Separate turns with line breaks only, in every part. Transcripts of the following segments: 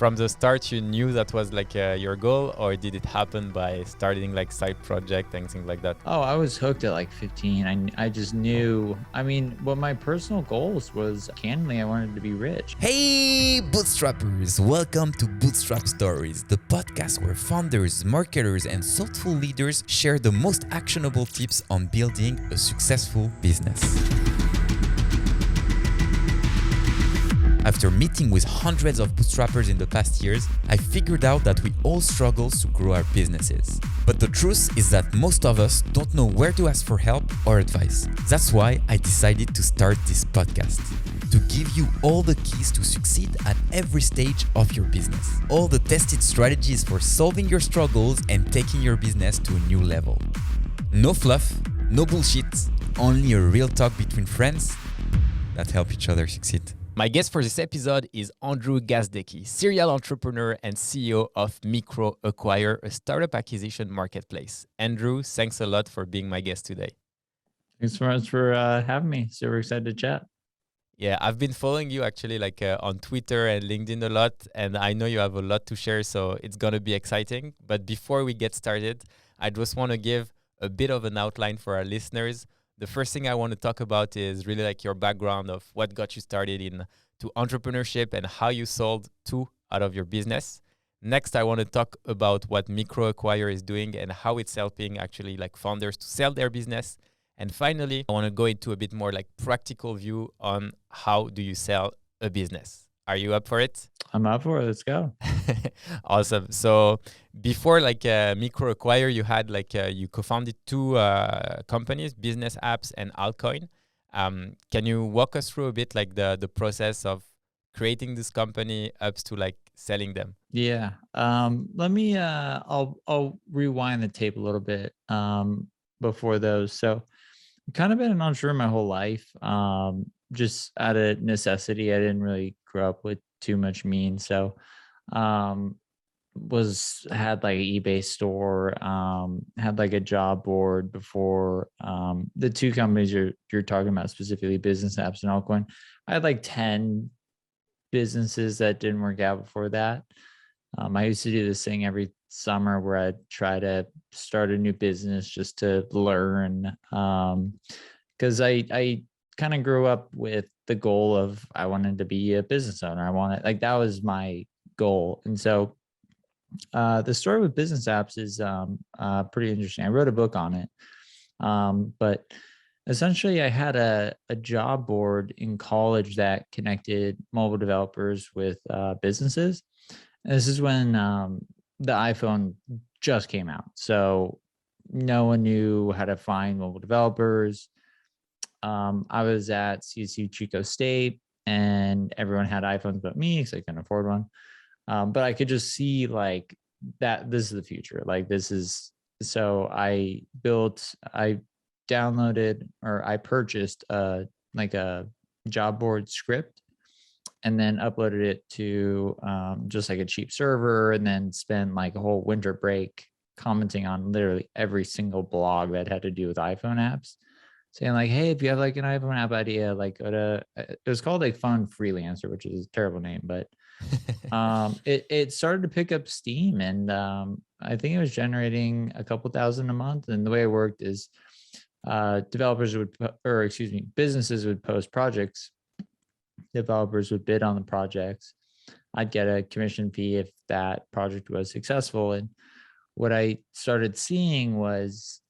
from the start you knew that was like your goal, or did it happen by starting like side project and things like that?
Oh, I was hooked at like 15. I just knew. I mean, what my personal goals was, candidly, I wanted to be rich.
Hey, Bootstrappers! Welcome to Bootstrap Stories, the podcast where founders, marketers, and thoughtful leaders share the most actionable tips on building a successful business. After meeting with hundreds of bootstrappers in the past years, I figured out that we all struggle to grow our businesses. But the truth is that most of us don't know where to ask for help or advice. That's why I decided to start this podcast, to give you all the keys to succeed at every stage of your business. All the tested strategies for solving your struggles and taking your business to a new level. No fluff, no bullshit, only a real talk between friends that help each other succeed.
My guest for this episode is Andrew Gazdecki, serial entrepreneur and CEO of MicroAcquire, a startup acquisition marketplace. Andrew, thanks a lot for being my guest today.
Thanks so much for having me. Super excited to chat.
Yeah, I've been following you actually on Twitter and LinkedIn a lot, and I know you have a lot to share, so it's going to be exciting. But before we get started, I just want to give a bit of an outline for our listeners. The first thing I want to talk about is really like your background of what got you started into entrepreneurship and how you sold 2 out of your business. Next, I want to talk about what MicroAcquire is doing and how it's helping actually like founders to sell their business. And finally, I want to go into a bit more like practical view on how do you sell a business. Are you up for it?
I'm up for it. Let's go.
Awesome. So before MicroAcquire, you had you co-founded 2 companies, BiznessApps and Altcoin. Can you walk us through a bit like the process of creating this company up to like selling them?
Yeah. Let me. I'll rewind the tape a little bit before those. So, I've kind of been an entrepreneur my whole life. Just out of necessity. I didn't really grow up with too much means. So had like an eBay store, had like a job board before the 2 companies you're talking about, specifically BiznessApps and Altcoin. I had like 10 businesses that didn't work out before that. I used to do this thing every summer where I'd try to start a new business just to learn, because I kind of grew up with the goal of I wanted to be a business owner. That was my goal. And so the story with BiznessApps is pretty interesting. I wrote a book on it. But essentially I had a job board in college that connected mobile developers with businesses. And this is when the iPhone just came out. So no one knew how to find mobile developers. I was at CSU Chico State and everyone had iPhones but me because I couldn't afford one. But I could just see like that this is the future. So I downloaded or I purchased a job board script and then uploaded it to just like a cheap server, and then spent like a whole winter break commenting on literally every single blog that had to do with iPhone apps, saying like, hey, if you have like an iPhone app idea, like go to, it was called like Fun Freelancer, which is a terrible name, but it started to pick up steam, and I think it was generating a couple thousand a month. And the way it worked is businesses would post projects, developers would bid on the projects. I'd get a commission fee if that project was successful. And what I started seeing was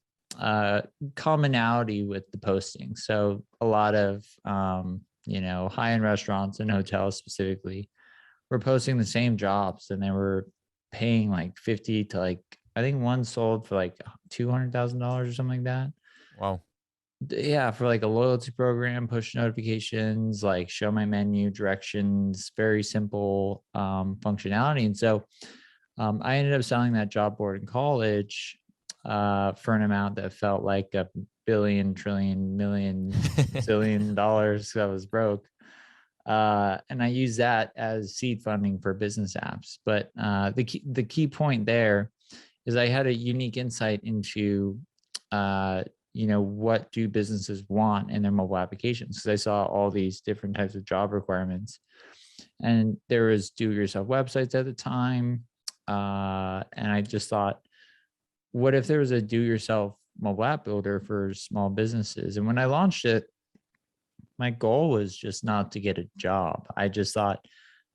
commonality with the posting. So a lot of high-end restaurants and hotels specifically were posting the same jobs, and they were paying like 50 to like, I think one sold for like $200,000 or something like that.
Wow.
Yeah, for like a loyalty program, push notifications, like show my menu, directions, very simple functionality. And so I ended up selling that job board in college for an amount that felt like $1 billion, trillion, million, zillion dollars. I was broke. And I use that as seed funding for BiznessApps. But the key point there is I had a unique insight into what do businesses want in their mobile applications? Because I saw all these different types of job requirements. And there was do-it-yourself websites at the time. And I just thought, what if there was a do-it-yourself mobile app builder for small businesses? And when I launched it, my goal was just not to get a job. I just thought,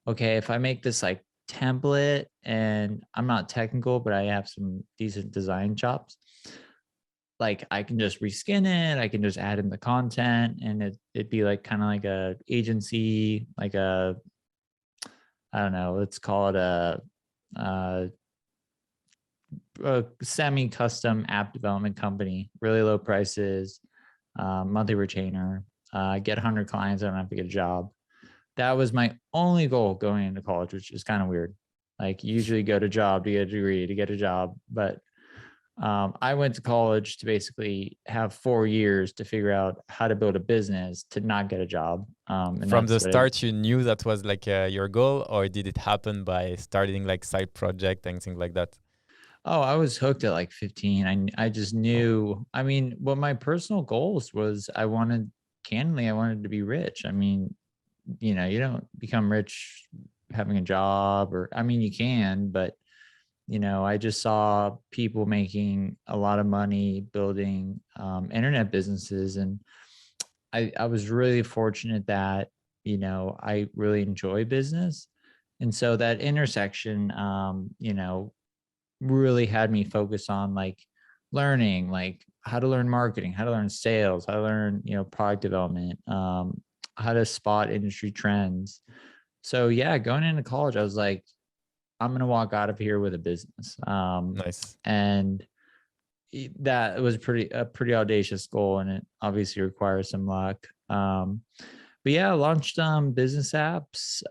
okay, if I make this like template, and I'm not technical, but I have some decent design chops, like I can just reskin it, I can just add in the content, and it'd be like kind of like a agency, like a, I don't know, let's call it a semi-custom app development company, really low prices, monthly retainer, get 100 clients, I don't have to get a job. That was my only goal going into college, which is kind of weird. Like you usually go to job to get a degree, to get a job. But I went to college to basically have 4 years to figure out how to build a business to not get a job. And
From the start, you knew that was like your goal, or did it happen by starting like side project and things like that?
Oh, I was hooked at like 15. I just knew, I mean, what my personal goals was, I wanted to be rich. I mean, you know, you don't become rich having a job, or, I mean, you can, but, you know, I just saw people making a lot of money building internet businesses. And I was really fortunate that, you know, I really enjoy business. And so that intersection, you know, really had me focus on like learning, like how to learn marketing, how to learn sales, how to learn, you know, product development, how to spot industry trends. So yeah, going into college, I was like, I'm going to walk out of here with a business.
Nice.
And that was a pretty audacious goal, and it obviously requires some luck. But yeah, I launched BiznessApps,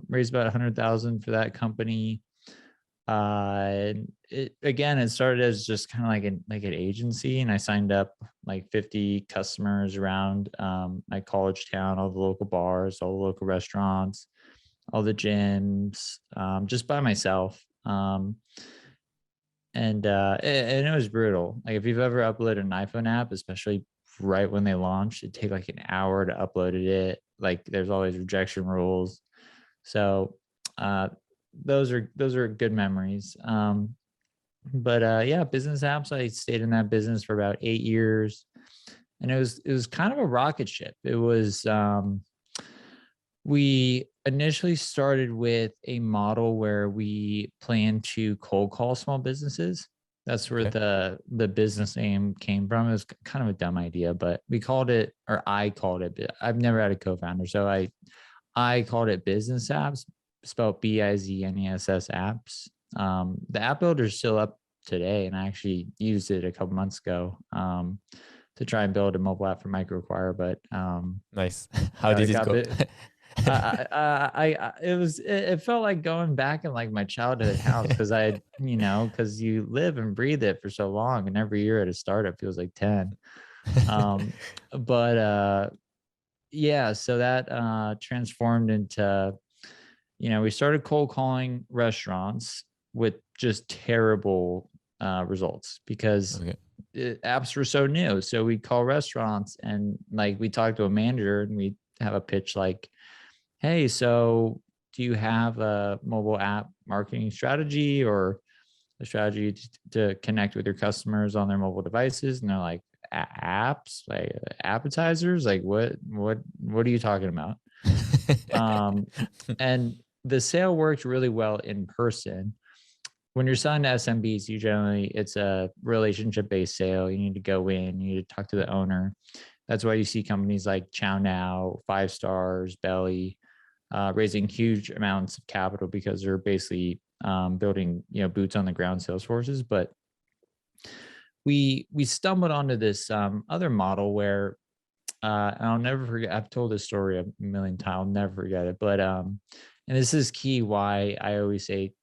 raised about 100,000 for that company. And it started as just kind of like an agency, and I signed up like 50 customers around my college town, all the local bars, all the local restaurants, all the gyms, just by myself. And it was brutal. Like if you've ever uploaded an iPhone app, especially right when they launched, it'd take like an hour to upload it. Like there's always rejection rules. So those are good memories. But yeah, BiznessApps, I stayed in that business for about 8 years, and it was kind of a rocket ship. It was we initially started with a model where we planned to cold call small businesses. That's where the business name came from. It was kind of a dumb idea, but we called it, or I called it, I've never had a co-founder, so I called it BiznessApps, spelled BIZNESS apps. The app builder is still up today, and I actually used it a couple months ago to try and build a mobile app for MicroAcquire. But
nice. How did it go?
It felt like going back in like my childhood house, because because you live and breathe it for so long, and every year at a startup feels like 10. But yeah, so that transformed into, we started cold calling restaurants with just terrible results, because apps were so new. So we'd call restaurants, and like we talked to a manager, and we'd have a pitch like, hey, so do you have a mobile app marketing strategy, or a strategy to connect with your customers on their mobile devices? And they're like, apps, like appetizers, like what are you talking about? And the sale worked really well in person. When you're selling to SMBs, it's a relationship-based sale. You need to go in, you need to talk to the owner. That's why you see companies like Chow Now, 5 Stars, Belly, raising huge amounts of capital, because they're basically building, boots on the ground sales forces. But we stumbled onto this other model where, and I'll never forget, I've told this story a million times, I'll never forget it. But and this is key why I always say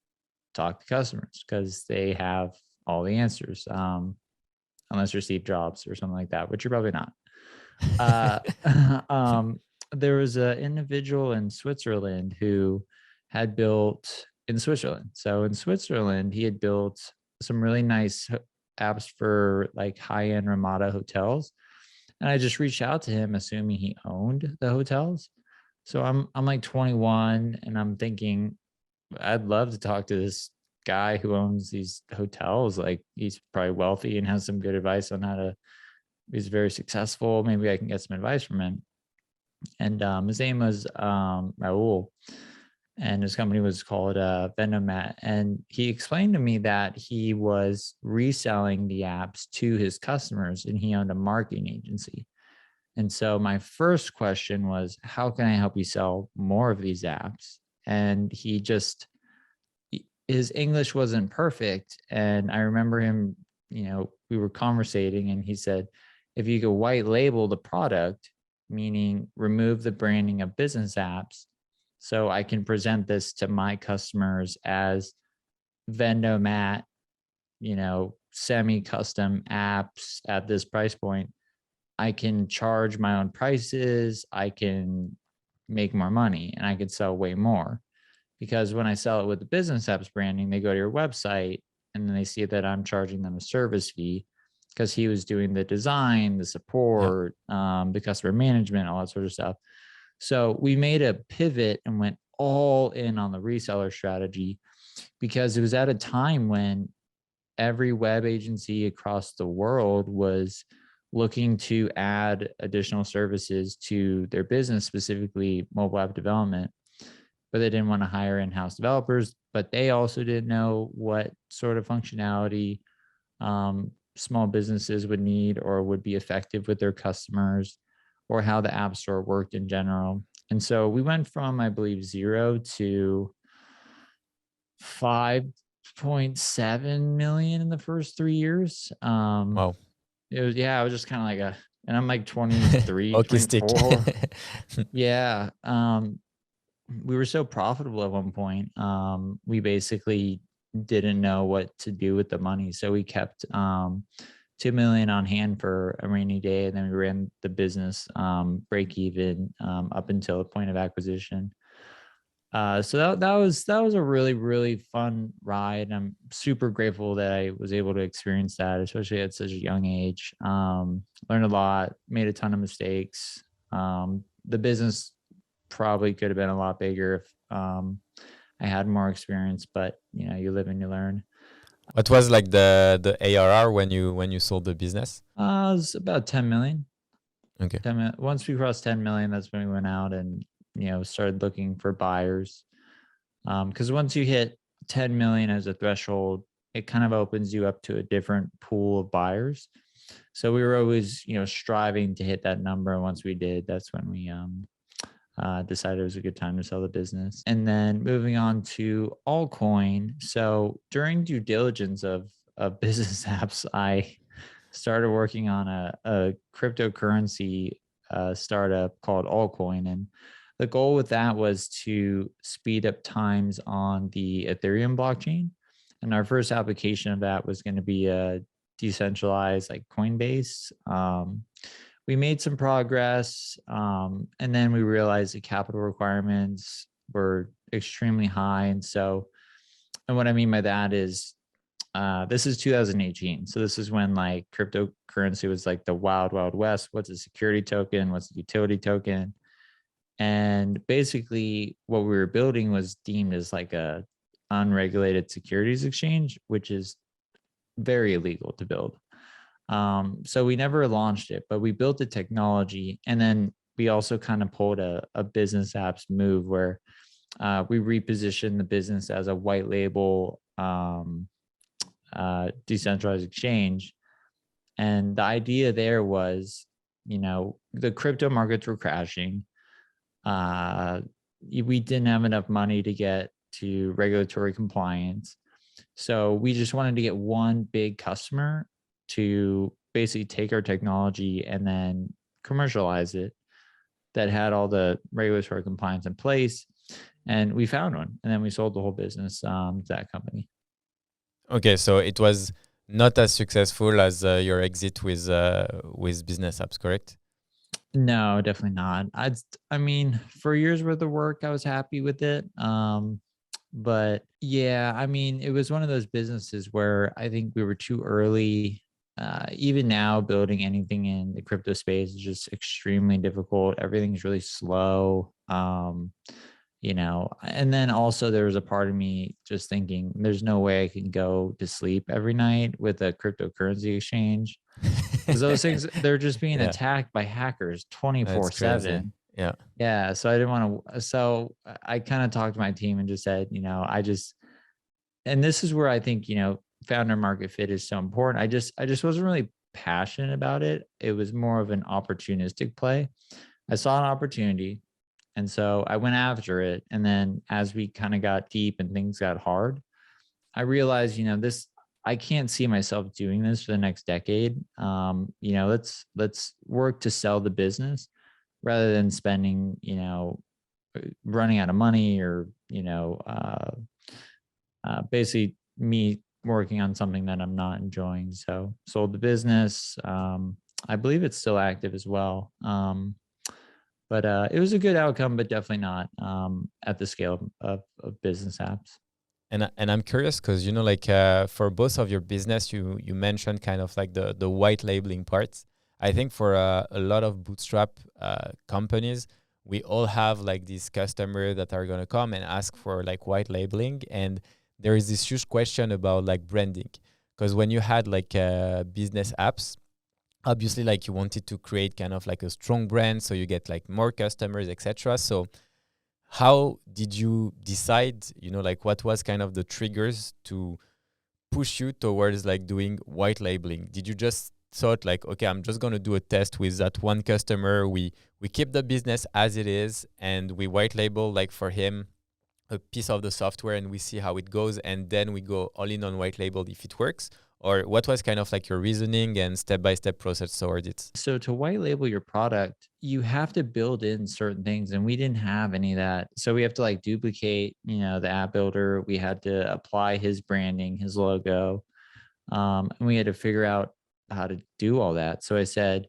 talk to customers, because they have all the answers, unless you're Steve Jobs or something like that, which you're probably not. There was an individual in Switzerland who had built in Switzerland. So in Switzerland, he had built some really nice apps for like high-end Ramada hotels. And I just reached out to him, assuming he owned the hotels. So I'm like 21 and I'm thinking I'd love to talk to this guy who owns these hotels. Like he's probably wealthy and has some good advice on how to, he's very successful. Maybe I can get some advice from him. And his name was Raul, and his company was called Vendomat. And he explained to me that he was reselling the apps to his customers and he owned a marketing agency. And so my first question was, how can I help you sell more of these apps? And he just, his English wasn't perfect. And I remember him, we were conversating and he said, if you could white label the product, meaning remove the branding of business apps, so I can present this to my customers as Vendomat, semi-custom apps at this price point, I can charge my own prices, I can make more money, and I could sell way more. Because when I sell it with the business apps branding, they go to your website and then they see that I'm charging them a service fee because he was doing the design, the support, the customer management, all that sort of stuff. So we made a pivot and went all in on the reseller strategy because it was at a time when every web agency across the world was looking to add additional services to their business, specifically mobile app development, but they didn't want to hire in-house developers, but they also didn't know what sort of functionality small businesses would need or would be effective with their customers, or how the app store worked in general. And so we went from, I believe, 0 to 5.7 million in the first 3 years.
Wow.
It was, I was just kind of like and I'm like 23, 24. Yeah. We were so profitable at one point. We basically didn't know what to do with the money. So we kept 2 million on hand for a rainy day. And then we ran the business break even up until the point of acquisition. So that was a really, really fun ride. I'm super grateful that I was able to experience that, especially at such a young age. Learned a lot, made a ton of mistakes. The business probably could have been a lot bigger if I had more experience, but you live and you learn.
What was like the ARR when you sold the business?
It was about 10 million.
Okay.
10 million. Once we crossed 10 million, that's when we went out and started looking for buyers. Because once you hit 10 million as a threshold, it kind of opens you up to a different pool of buyers. So we were always, striving to hit that number. And once we did, that's when we decided it was a good time to sell the business. And then moving on to Altcoin. So during due diligence of BiznessApps, I started working on a cryptocurrency startup called Altcoin. And the goal with that was to speed up times on the Ethereum blockchain. And our first application of that was going to be a decentralized like Coinbase. We made some progress, and then we realized the capital requirements were extremely high. And what I mean by that is, this is 2018. So this is when like cryptocurrency was like the wild, wild west. What's a security token? What's a utility token? And basically what we were building was deemed as like a unregulated securities exchange, which is very illegal to build. So we never launched it, but we built the technology. And then we also kind of pulled a BiznessApps move where we repositioned the business as a white label decentralized exchange. And the idea there was, the crypto markets were crashing. We didn't have enough money to get to regulatory compliance. So we just wanted to get one big customer to basically take our technology and then commercialize it that had all the regulatory compliance in place. And we found one. And then we sold the whole business to that company.
Okay, so it was not as successful as your exit with BiznessApps, correct?
No, definitely not. I mean, for years worth of work, I was happy with it. But yeah, I mean, it was one of those businesses where I think we were too early. Even now, building anything in the crypto space is just extremely difficult. Everything's really slow. You know, and then also there was a part of me just thinking, there's no way I can go to sleep every night with a cryptocurrency exchange, because those things, they're just being
Yeah,
attacked by hackers
that's crazy.
24/7.
Yeah.
Yeah. So I didn't want to, so I kind of talked to my team and just said, you know, and this is where I think, you know, founder market fit is so important. I just wasn't really passionate about it. It was more of an opportunistic play. I saw an opportunity, and so I went after it. And then as we kind of got deep and things got hard, I realized, you know, I can't see myself doing this for the next decade. You know, let's work to sell the business rather than spending, you know, running out of money, or, you know, basically me working on something that I'm not enjoying. So sold the business. I believe it's still active as well. But it was a good outcome, but definitely not at the scale of business apps.
And I'm curious because, you know, like for both of your business, you mentioned kind of like the white labeling part. I think for a lot of bootstrap companies, we all have like these customers that are going to come and ask for like white labeling. And there is this huge question about like branding. Because when you had like business apps, obviously like you wanted to create kind of like a strong brand so you get like more customers, etc. So how did you decide, you know, like what was kind of the triggers to push you towards like doing white labeling? Did you just thought like, okay, I'm just going to do a test with that one customer, we keep the business as it is and we white label like for him a piece of the software and we see how it goes, and then we go all in on white label if it works? Or what was kind of like your reasoning and step-by-step process towards it?
So to white label your product, you have to build in certain things, and we didn't have any of that. So we have to like duplicate, you know, the app builder. We had to apply his branding, his logo, and we had to figure out how to do all that. So I said,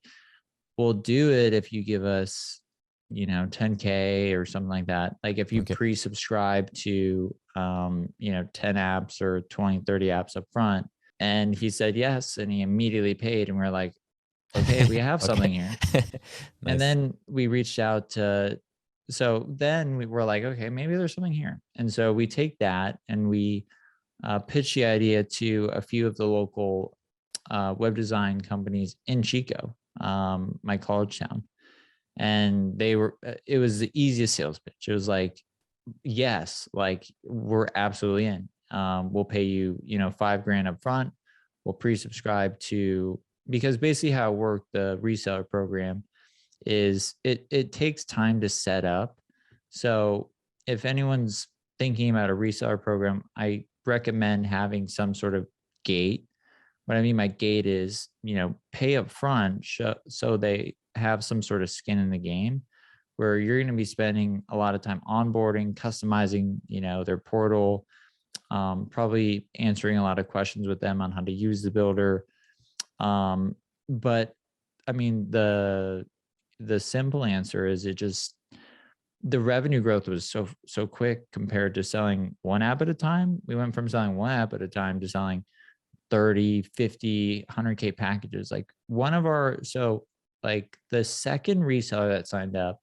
we'll do it if you give us, you know, 10K or something like that. Like if you
Okay.
pre-subscribe to, you know, 10 apps or 20, 30 apps up front. And he said yes, and he immediately paid. And we're like, okay, we have something here.
Nice.
And then we reached out to, so then we were like, okay, maybe there's something here. And so we take that and we pitch the idea to a few of the local web design companies in Chico, my college town. And it was the easiest sales pitch. It was like, yes, like we're absolutely in. We'll pay you, you know, $5,000 up front. We'll pre-subscribe to, because basically how it worked, the reseller program is it takes time to set up. So if anyone's thinking about a reseller program, I recommend having some sort of gate. What I mean by gate is, you know, pay up front so they have some sort of skin in the game, where you're going to be spending a lot of time onboarding, customizing, you know, their portal, probably answering a lot of questions with them on how to use the builder. But I mean, the simple answer is the revenue growth was so quick compared to selling one app at a time. We went from selling one app at a time to selling 30, 50, 100K packages. Like like the second reseller that signed up,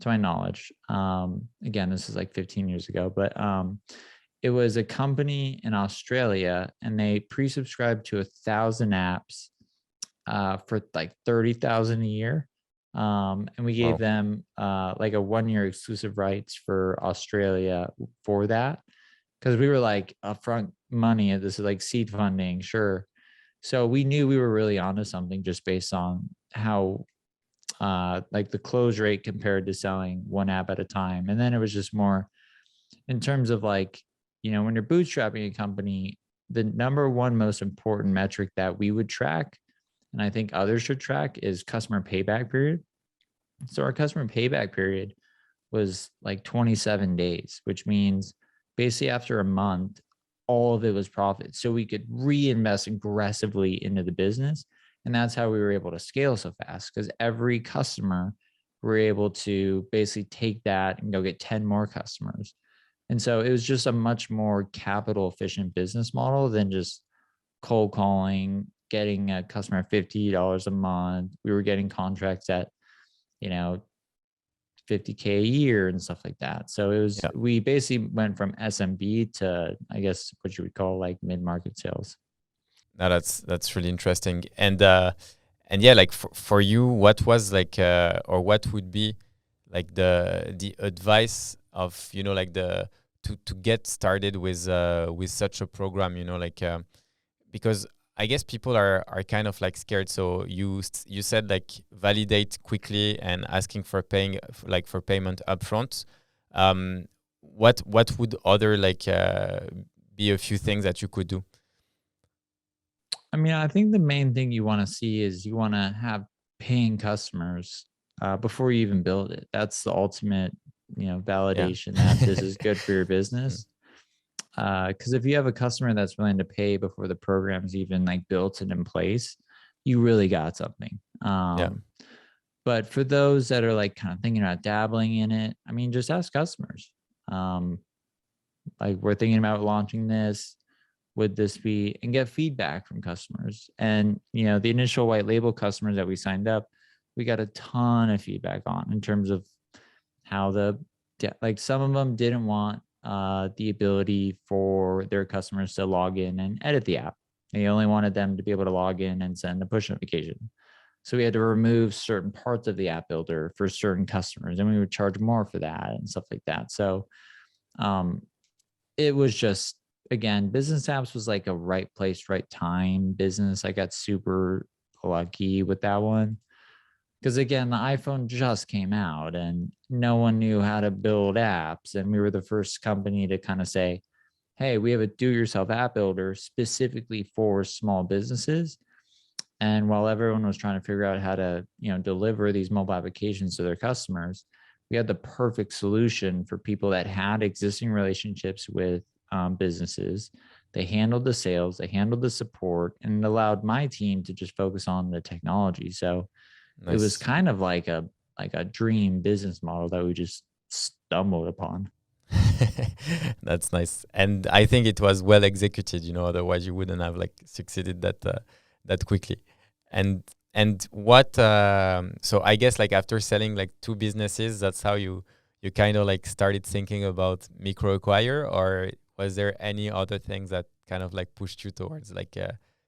to my knowledge, again, this is like 15 years ago, but it was a company in Australia, and they pre-subscribed to 1,000 apps for like 30,000 a year. And we gave them like a 1-year exclusive rights for Australia for that, because we were like upfront money. This is like seed funding, sure. So we knew we were really onto something just based on how like the close rate compared to selling one app at a time. And then it was just more in terms of like, you know, when you're bootstrapping a company, the number one most important metric that we would track, and I think others should track, is customer payback period. So our customer payback period was like 27 days, which means basically after a month, all of it was profit. So we could reinvest aggressively into the business. And that's how we were able to scale so fast, because every customer, we're able to basically take that and go get 10 more customers. And so it was just a much more capital efficient business model than just cold calling, getting a customer $50 a month. We were getting contracts at, you know, 50K a year and stuff like that. So it was,
Yeah.
we basically went from SMB to, I guess, what you would call like mid-market sales.
No, that's really interesting. And yeah, like for you, what was like or what would be like the advice of, you know, like the to get started with such a program, you know, like because I guess people are kind of like scared. So you said like validate quickly and asking for for payment upfront. What would other like be a few things that you could do?
I mean, I think the main thing you want to see is you want to have paying customers before you even build it. That's the ultimate, validation that this is good for your business. Because if you have a customer that's willing to pay before the program's even like built and in place, you really got something. But for those that are like kind of thinking about dabbling in it, I mean, just ask customers. Like, we're thinking about launching this. Would this be, and get feedback from customers. And, the initial white label customers that we signed up, we got a ton of feedback on in terms of how like some of them didn't want the ability for their customers to log in and edit the app. They only wanted them to be able to log in and send a push notification. So we had to remove certain parts of the app builder for certain customers, and we would charge more for that and stuff like that. So it was just, again, BiznessApps was like a right place, right time business. I got super lucky with that one. Because again, the iPhone just came out and no one knew how to build apps. And we were the first company to kind of say, hey, we have a do-it-yourself app builder specifically for small businesses. And while everyone was trying to figure out how to, deliver these mobile applications to their customers, we had the perfect solution for people that had existing relationships with businesses. They handled the sales, they handled the support, and it allowed my team to just focus on the technology. So
Nice.
It was kind of like a dream business model that we just stumbled upon.
That's nice. And I think it was well executed, otherwise you wouldn't have like succeeded that quickly. And what so I guess like after selling like 2 businesses, that's how you kind of like started thinking about MicroAcquire, or was there any other things that kind of like pushed you towards like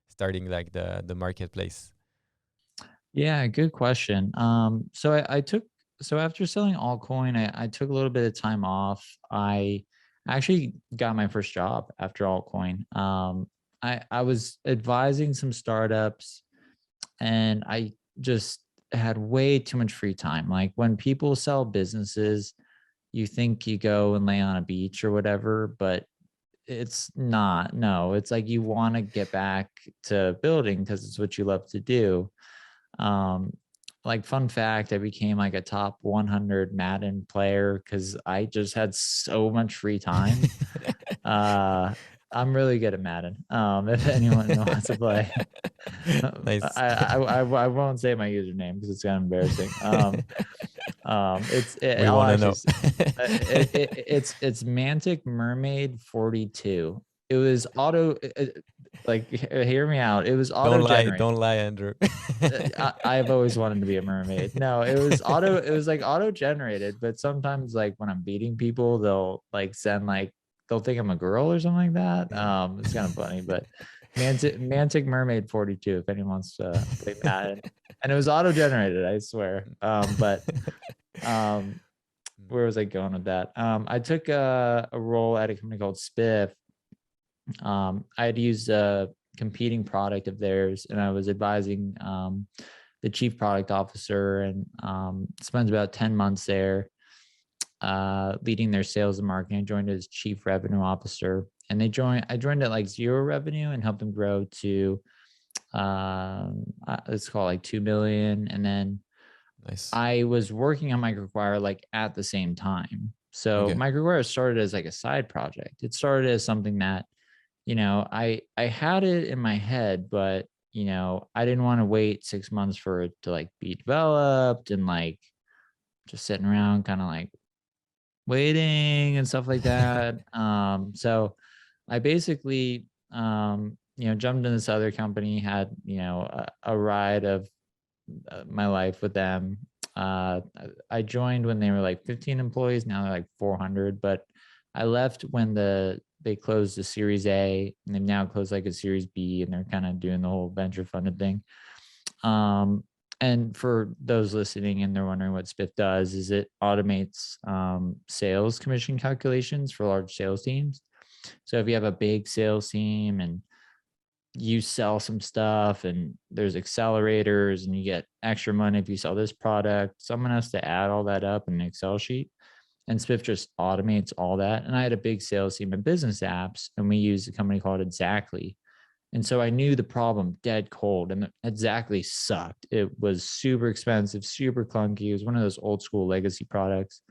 starting like the marketplace?
Yeah, good question. So after selling Altcoin, I took a little bit of time off. I actually got my first job after Altcoin. I was advising some startups, and I just had way too much free time. Like, when people sell businesses, you think you go and lay on a beach or whatever, but it's not. No, it's like you want to get back to building because it's what you love to do. Like, fun fact, I became like a top 100 Madden player because I just had so much free time. I'm really good at Madden. If anyone wants to play.
Nice.
I won't say my username because it's kind of embarrassing.
We want to know.
It's Mantic Mermaid 42. It was auto. Like, hear me out. It was auto generated.
Don't lie, Andrew.
I've always wanted to be a mermaid. No, it was auto. It was like auto generated. But sometimes, like, when I'm beating people, they'll like send like, they'll think I'm a girl or something like that. It's kind of funny. But Mantic Mermaid 42. If anyone wants to play that, and it was auto generated, I swear. Where was I going with that? I took a role at a company called Spiff. I had used a competing product of theirs, and I was advising the chief product officer, and spent about 10 months there leading their sales and marketing. I joined as chief revenue officer, and I joined at like 0 revenue and helped them grow to let's call it like 2 million. And then
Nice.
I was working on MicroAcquire like at the same time. So
Okay.
MicroAcquire started as like a side project. It started as something that, I had it in my head, but I didn't want to wait 6 months for it to like be developed and like just sitting around kind of like waiting and stuff like that. So I basically jumped in this other company, had a ride of my life with them. I joined when they were like 15 employees. Now they're like 400, but I left when they closed the Series A, and they've now closed like a Series B, and they're kind of doing the whole venture funded thing. And for those listening and they're wondering what Spiff does, is it automates sales commission calculations for large sales teams. So if you have a big sales team and you sell some stuff and there's accelerators and you get extra money if you sell this product, someone has to add all that up in an Excel sheet. And Spiff just automates all that. And I had a big sales team in BiznessApps, and we used a company called Gazdecki. And so I knew the problem dead cold, and exactly sucked. It was super expensive, super clunky. It was one of those old school legacy products.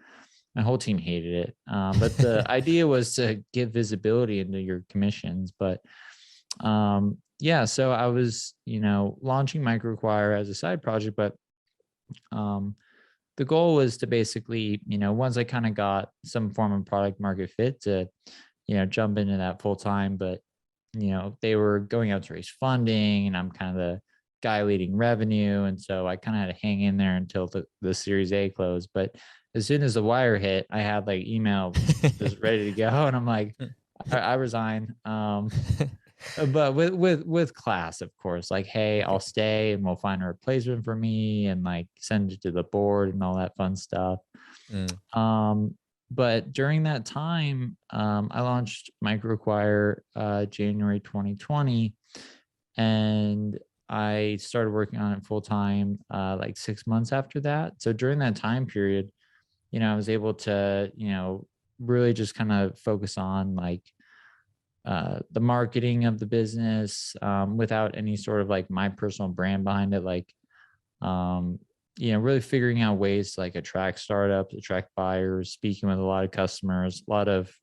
My whole team hated it. But the idea was to give visibility into your commissions. But yeah, so I was, launching MicroAcquire as a side project, but the goal was to basically, once I kind of got some form of product market fit, to, jump into that full time. But they were going out to raise funding, and I'm kind of the guy leading revenue. And so I kind of had to hang in there until the Series A closed. But as soon as the wire hit, I had like email just ready to go. And I'm like, I resign. But with class, of course, like, hey, I'll stay and we'll find a replacement for me, and like send it to the board and all that fun stuff. But during that time, I launched MicroAcquire January 2020, and I started working on it full time like 6 months after that. So during that time period, I was able to, really just kind of focus on like the marketing of the business without any sort of like my personal brand behind it. Like, really figuring out ways to like attract startups, attract buyers, speaking with a lot of customers, a lot of,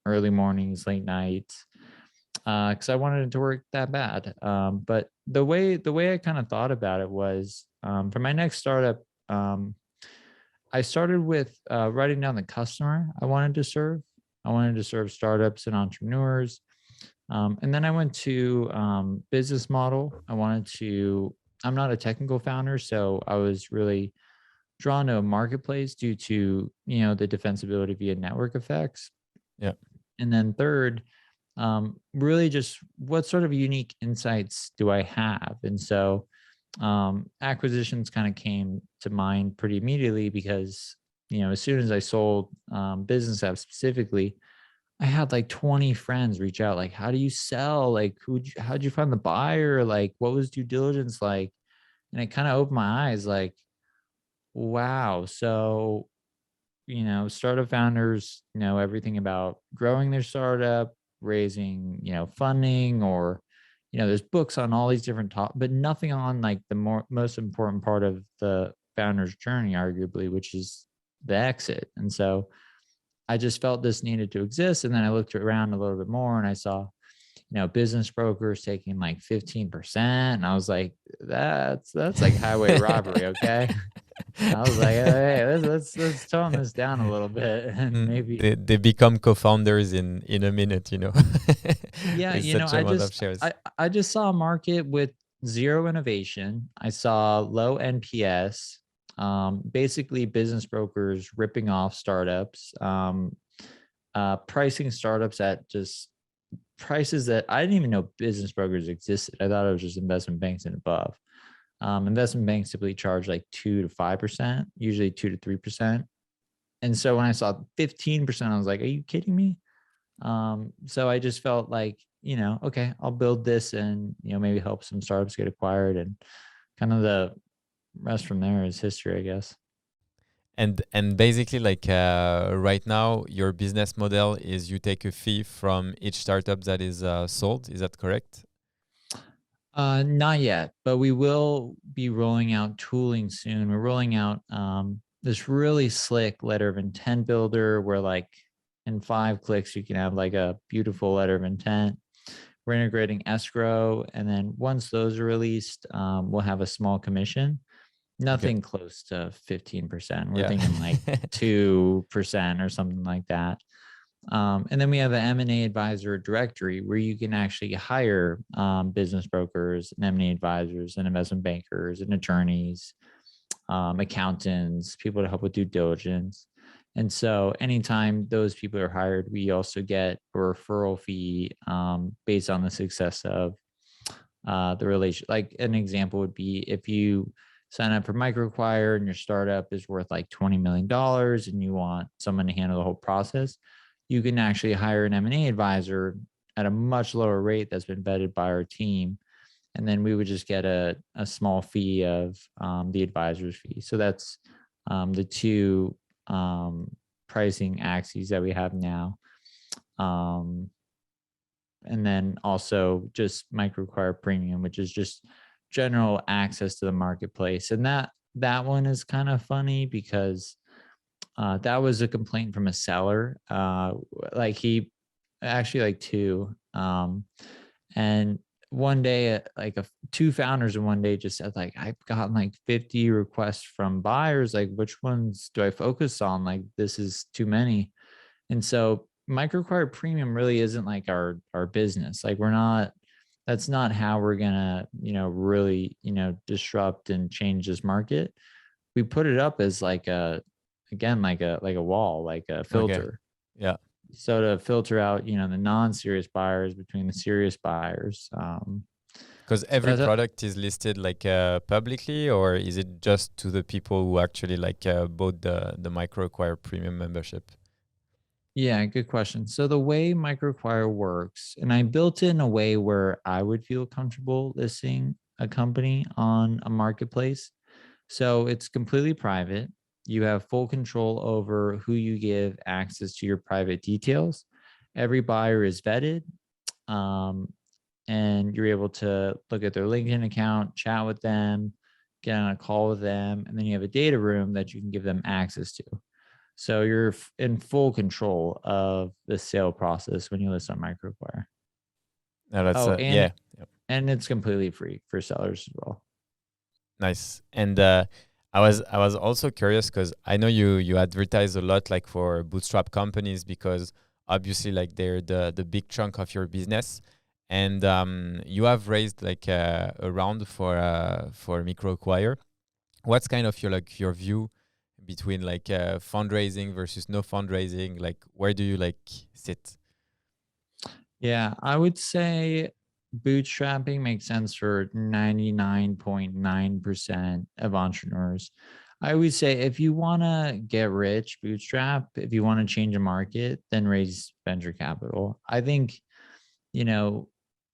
early mornings, late nights, because I wanted it to work that bad. But the way I kind of thought about it was, for my next startup, I started with writing down the customer I wanted to serve. I wanted to serve startups and entrepreneurs. And then I went to business model. I'm not a technical founder, so I was really drawn to a marketplace due to, the defensibility via network effects.
Yeah.
And then third, really just what sort of unique insights do I have? And so acquisitions kind of came to mind pretty immediately, because, as soon as I sold BiznessApps specifically, I had like 20 friends reach out, like, how do you sell? Like, how'd you find the buyer? Like, what was due diligence like? And it kind of opened my eyes, like, wow. So, startup founders know everything about growing their startup, raising, funding, or, there's books on all these different topics, but nothing on like the most important part of the founder's journey, arguably, which is the exit. And so I just felt this needed to exist. And then I looked around a little bit more, and I saw, business brokers taking like 15%. And I was like, that's like highway robbery. Okay. I was like, hey, let's tone this down a little bit, and maybe
they become co-founders in a minute,
Yeah,
With such amount of shares.
I just saw a market with zero innovation. I saw low NPS, basically business brokers ripping off startups, pricing startups at just prices that I didn't even know business brokers existed. I thought it was just investment banks and above. Investment banks typically charge like 2 to 5%, usually 2 to 3%. And so when I saw 15%, I was like, are you kidding me? So I just felt like, okay, I'll build this and, maybe help some startups get acquired, and kind of the rest from there is history, I guess.
And basically, like right now, your business model is you take a fee from each startup that is sold. Is that correct?
Not yet, but we will be rolling out tooling soon. We're rolling out this really slick letter of intent builder, where like in 5 clicks, you can have like a beautiful letter of intent. We're integrating escrow. And then once those are released, we'll have a small commission. Nothing close to 15%. We're thinking like 2% or something like that. And then we have an M&A advisor directory, where you can actually hire business brokers and M&A advisors and investment bankers and attorneys accountants, people to help with due diligence. And so anytime those people are hired, we also get a referral fee based on the success of the relation. Like an example would be if you sign up for MicroAcquire and your startup is worth like $20 million and you want someone to handle the whole process, you can actually hire an M&A advisor at a much lower rate that's been vetted by our team. And then we would just get a small fee of the advisor's fee. So that's the two pricing axes that we have now. And then also just MicroAcquire Premium, which is just general access to the marketplace. And that one is kind of funny because that was a complaint from a seller. Like he actually like two. And one day, like two founders in one day just said, like, I've gotten like 50 requests from buyers. Like, which ones do I focus on? Like, this is too many. And so MicroAcquire Premium really isn't like our business. Like that's not how we're gonna, really, disrupt and change this market. We put it up as like a wall, like a filter.
Okay. Yeah.
So to filter out, the non-serious buyers between the serious buyers.
Because every product is listed like publicly, or is it just to the people who actually like bought the MicroAcquire Premium membership?
Yeah, good question. So the way MicroAcquire works, and I built it in a way where I would feel comfortable listing a company on a marketplace. So it's completely private. You have full control over who you give access to your private details. Every buyer is vetted, and you're able to look at their LinkedIn account, chat with them, get on a call with them, and then you have a data room that you can give them access to. So you're in full control of the sale process when you list on MicroAcquire. And it's completely free for sellers as well.
Nice. And I was also curious because I know you advertise a lot like for bootstrap companies because obviously like they're the big chunk of your business, and you have raised like a round for MicroAcquire. What's kind of your view between like fundraising versus no fundraising? Like where do you like sit?
Yeah, I would say bootstrapping makes sense for 99.9% of entrepreneurs. I always say if you want to get rich, bootstrap. If you want to change a market, then raise venture capital. I think,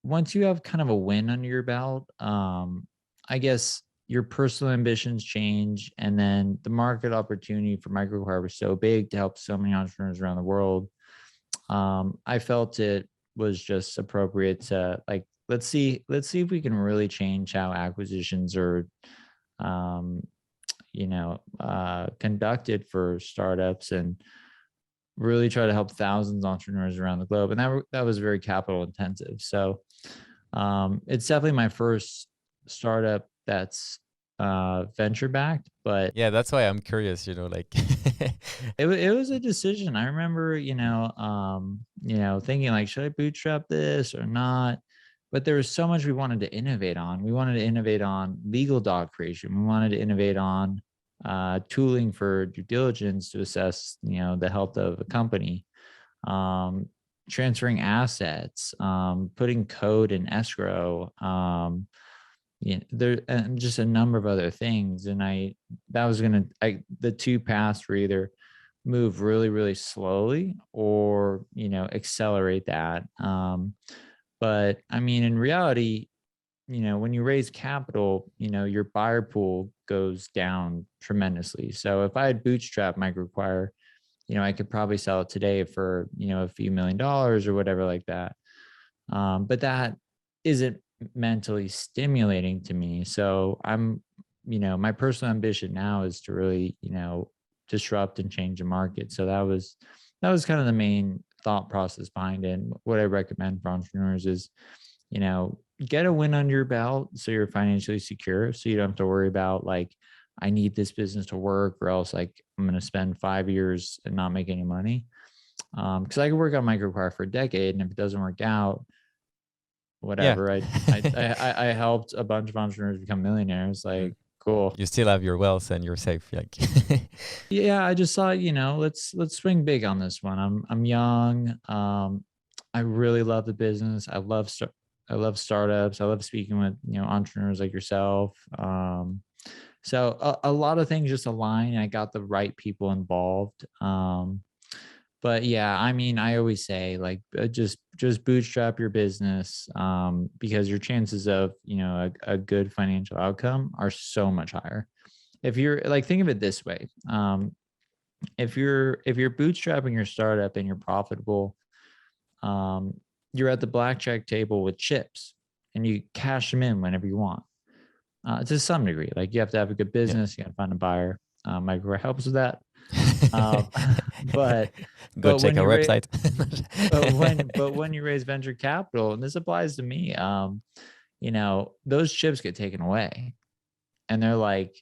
once you have kind of a win under your belt, I guess your personal ambitions change. And then the market opportunity for MicroAcquire was so big to help so many entrepreneurs around the world. I felt it was just appropriate to like, let's see if we can really change how acquisitions are, conducted for startups and really try to help thousands of entrepreneurs around the globe. And that was very capital intensive. So it's definitely my first startup that's venture backed, but
yeah, that's why I'm curious, like
it was a decision. I remember, thinking like, should I bootstrap this or not? But there was so much we wanted to innovate on. We wanted to innovate on legal doc creation. We wanted to innovate on tooling for due diligence to assess, the health of a company, transferring assets, putting code in escrow, there and just a number of other things. And the two paths were either move really, really slowly or, accelerate that. But I mean, in reality, when you raise capital, your buyer pool goes down tremendously. So if I had bootstrapped MicroAcquire, I could probably sell it today for, a few $1 million or whatever like that. But that isn't mentally stimulating to me. So I'm, my personal ambition now is to really, disrupt and change the market. So that was kind of the main thought process behind it. And what I recommend for entrepreneurs is, get a win under your belt so you're financially secure. So you don't have to worry about like, I need this business to work or else like I'm going to spend 5 years and not make any money. Because I could work on MicroAcquire for a decade, and if it doesn't work out, whatever. Yeah. I helped a bunch of entrepreneurs become millionaires. Like, Cool.
You still have your wealth and you're safe. Like,
Yeah, I just thought, let's swing big on this one. I'm young. I really love the business. I love startups. I love speaking with, entrepreneurs like yourself. So a lot of things just align. I got the right people involved. But yeah, I mean, I always say like just bootstrap your business, because your chances of a good financial outcome are so much higher. If you're like, think of it this way, if you're bootstrapping your startup and you're profitable, you're at the blackjack table with chips and you cash them in whenever you want. To some degree, like you have to have a good business, you got to find a buyer. MicroAcquire helps with that. But
go check our website.
when you raise venture capital, and this applies to me, those chips get taken away, and they're like,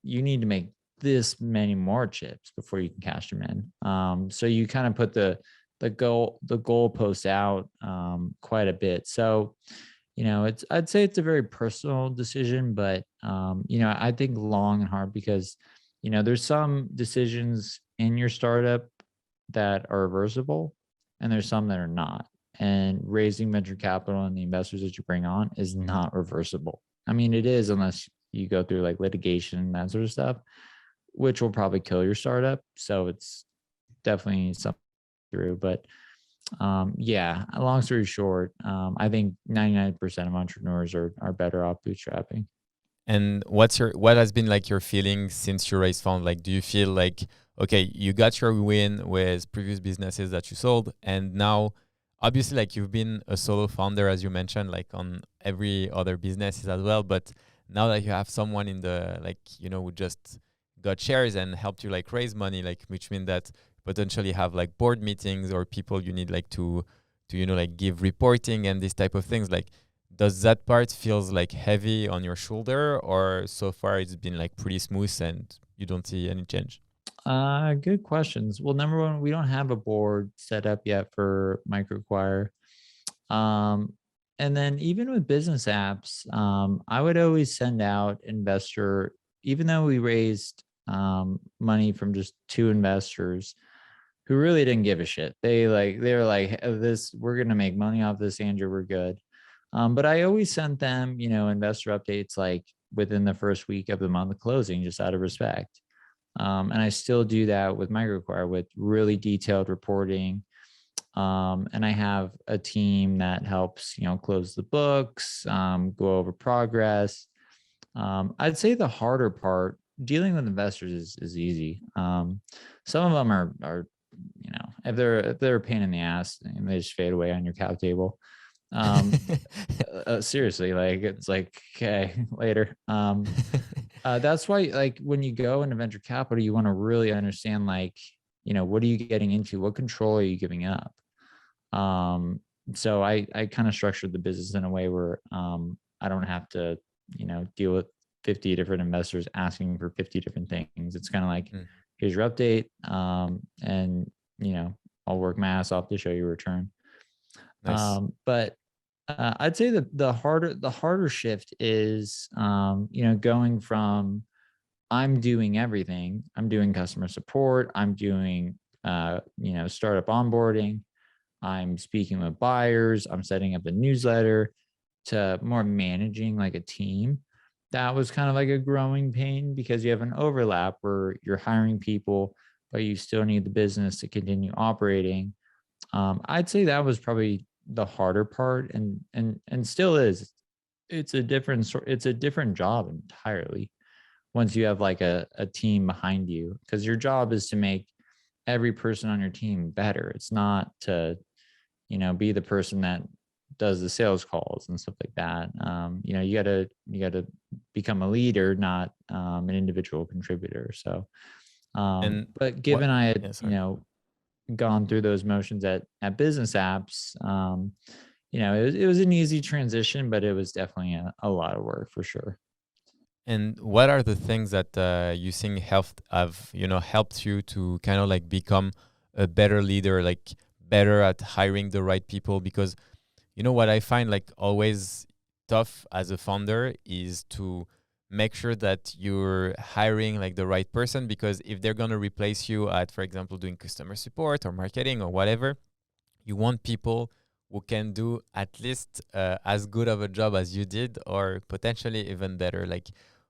you need to make this many more chips before you can cash them in. So you kind of put the goalpost out quite a bit. So I'd say it's a very personal decision, but I think long and hard, because there's some decisions in your startup that are reversible and there's some that are not. And raising venture capital and the investors that you bring on is not reversible. I mean, it is, unless you go through like litigation and that sort of stuff, which will probably kill your startup. So it's definitely something through. But yeah, long story short, I think 99% of entrepreneurs are better off bootstrapping.
And what has been like your feeling since you raised fund? Like, do you feel like, okay, you got your win with previous businesses that you sold, and now obviously like you've been a solo founder, as you mentioned, like on every other businesses as well, but now that you have someone in the, like, who just got shares and helped you like raise money, like, which means that potentially have like board meetings or people you need like to like give reporting and this type of things, like, does that part feels like heavy on your shoulder, or so far it's been like pretty smooth and you don't see any change?
Good questions. Well, number one, we don't have a board set up yet for MicroAcquire. And then even with BiznessApps, I would always send out investor, even though we raised money from just 2 investors who really didn't give a shit. They were like, this, we're going to make money off this, Andrew, we're good. But I always sent them, investor updates like within the first week of the month of closing, just out of respect. And I still do that with MicroAcquire with really detailed reporting. And I have a team that helps, close the books, go over progress. I'd say the harder part, dealing with investors, is easy. Some of them are if they're a pain in the ass, and they just fade away on your cap table. Seriously, like, it's like, okay, later. That's why, like, when you go into venture capital, you want to really understand, like, what are you getting into? What control are you giving up? So I kind of structured the business in a way where I don't have to, deal with 50 different investors asking for 50 different things. It's kind of like, here's your update, and I'll work my ass off to show you a return.
Nice.
But I'd say that the harder shift is, going from, I'm doing everything. I'm doing customer support. I'm doing, startup onboarding. I'm speaking with buyers. I'm setting up a newsletter, to more managing like a team. That was kind of like a growing pain, because you have an overlap where you're hiring people, but you still need the business to continue operating. I'd say that was probably the harder part, and still is. It's a different job entirely once you have like a team behind you, because your job is to make every person on your team better. It's not to, be the person that does the sales calls and stuff like that. You gotta become a leader, not an individual contributor. So, but given I had, gone through those motions at BiznessApps, it was an easy transition, but it was definitely a lot of work for sure.
And what are the things that you think helped you to kind of like become a better leader, like better at hiring the right people? Because what I find like always tough as a founder is to make sure that you're hiring like the right person, because if they're going to replace you at, for example, doing customer support or marketing or whatever, you want people who can do at least as good of a job as you did, or potentially even better. Like,